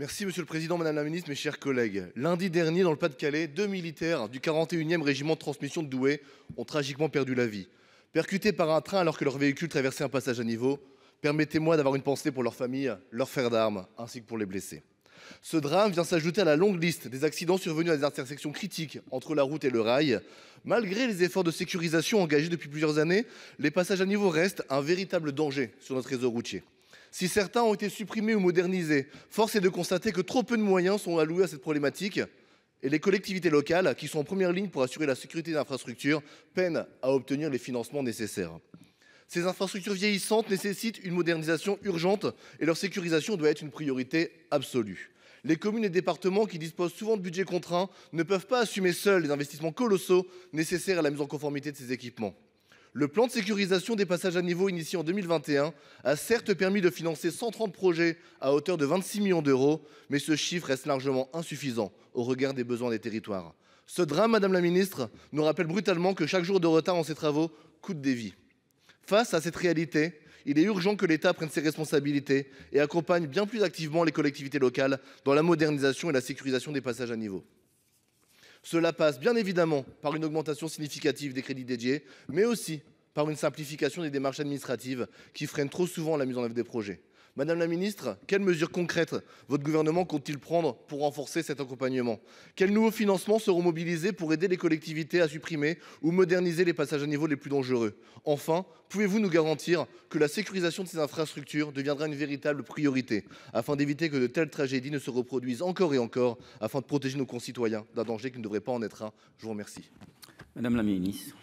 Merci Monsieur le Président, Madame la Ministre, mes chers collègues. Lundi dernier, dans le Pas-de-Calais, 2 militaires du 41e régiment de transmission de Douai ont tragiquement perdu la vie. Percutés par un train alors que leur véhicule traversait un passage à niveau, permettez-moi d'avoir une pensée pour leurs familles, leurs frères d'armes, ainsi que pour les blessés. Ce drame vient s'ajouter à la longue liste des accidents survenus à des intersections critiques entre la route et le rail. Malgré les efforts de sécurisation engagés depuis plusieurs années, les passages à niveau restent un véritable danger sur notre réseau routier. Si certains ont été supprimés ou modernisés, force est de constater que trop peu de moyens sont alloués à cette problématique et les collectivités locales, qui sont en première ligne pour assurer la sécurité des infrastructures, peinent à obtenir les financements nécessaires. Ces infrastructures vieillissantes nécessitent une modernisation urgente et leur sécurisation doit être une priorité absolue. Les communes et départements qui disposent souvent de budgets contraints ne peuvent pas assumer seuls les investissements colossaux nécessaires à la mise en conformité de ces équipements. Le plan de sécurisation des passages à niveau initié en 2021 a certes permis de financer 130 projets à hauteur de 26 millions d'euros, mais ce chiffre reste largement insuffisant au regard des besoins des territoires. Ce drame, Madame la Ministre, nous rappelle brutalement que chaque jour de retard dans ces travaux coûte des vies. Face à cette réalité, il est urgent que l'État prenne ses responsabilités et accompagne bien plus activement les collectivités locales dans la modernisation et la sécurisation des passages à niveau. Cela passe bien évidemment par une augmentation significative des crédits dédiés, mais aussi par une simplification des démarches administratives qui freinent trop souvent la mise en œuvre des projets. Madame la Ministre, quelles mesures concrètes votre gouvernement compte-t-il prendre pour renforcer cet accompagnement? Quels nouveaux financements seront mobilisés pour aider les collectivités à supprimer ou moderniser les passages à niveau les plus dangereux? Enfin, pouvez-vous nous garantir que la sécurisation de ces infrastructures deviendra une véritable priorité afin d'éviter que de telles tragédies ne se reproduisent encore et encore, afin de protéger nos concitoyens d'un danger qui ne devrait pas en être un? Je vous remercie. Madame la Ministre.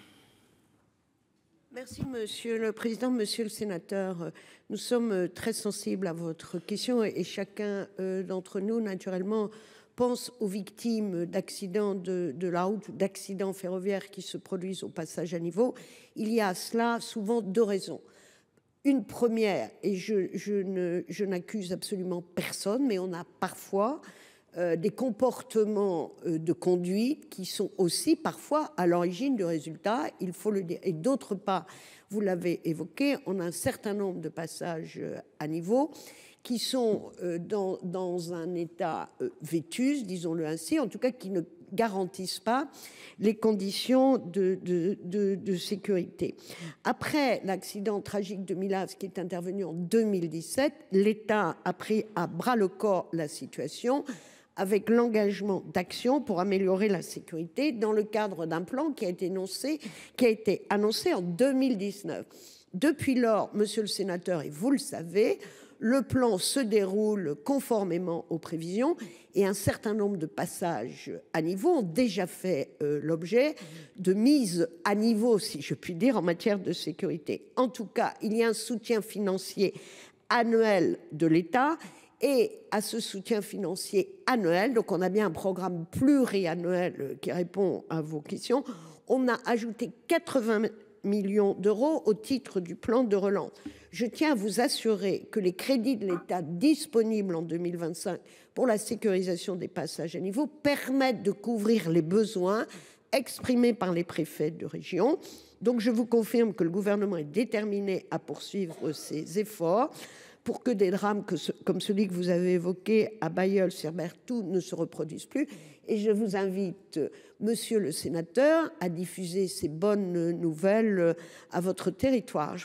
Merci Monsieur le Président, Monsieur le Sénateur. Nous sommes très sensibles à votre question et chacun d'entre nous, naturellement, pense aux victimes d'accidents de la route, d'accidents ferroviaires qui se produisent au passage à niveau. Il y a à cela souvent deux raisons. Une première, et je n'accuse absolument personne, mais on a parfois des comportements de conduite qui sont aussi parfois à l'origine du résultat, il faut le dire. Et d'autre part, vous l'avez évoqué, on a un certain nombre de passages à niveau qui sont dans un état vétuste, disons-le ainsi, en tout cas qui ne garantissent pas les conditions de sécurité. Après l'accident tragique de Millas qui est intervenu en 2017, l'État a pris à bras le corps la situation avec l'engagement d'action pour améliorer la sécurité dans le cadre d'un plan qui a été annoncé en 2019. Depuis lors, Monsieur le Sénateur, et vous le savez, le plan se déroule conformément aux prévisions et un certain nombre de passages à niveau ont déjà fait l'objet de mise à niveau, si je puis dire, en matière de sécurité. En tout cas, il y a un soutien financier annuel de l'État. Et à ce soutien financier annuel, donc on a bien un programme pluriannuel qui répond à vos questions, on a ajouté 80 millions d'euros au titre du plan de relance. Je tiens à vous assurer que les crédits de l'État disponibles en 2025 pour la sécurisation des passages à niveau permettent de couvrir les besoins exprimés par les préfets de région. Donc je vous confirme que le gouvernement est déterminé à poursuivre ces efforts pour que des drames comme celui que vous avez évoqué à Bailleul-sur-Berthoud ne se reproduisent plus. Et je vous invite, Monsieur le Sénateur, à diffuser ces bonnes nouvelles à votre territoire.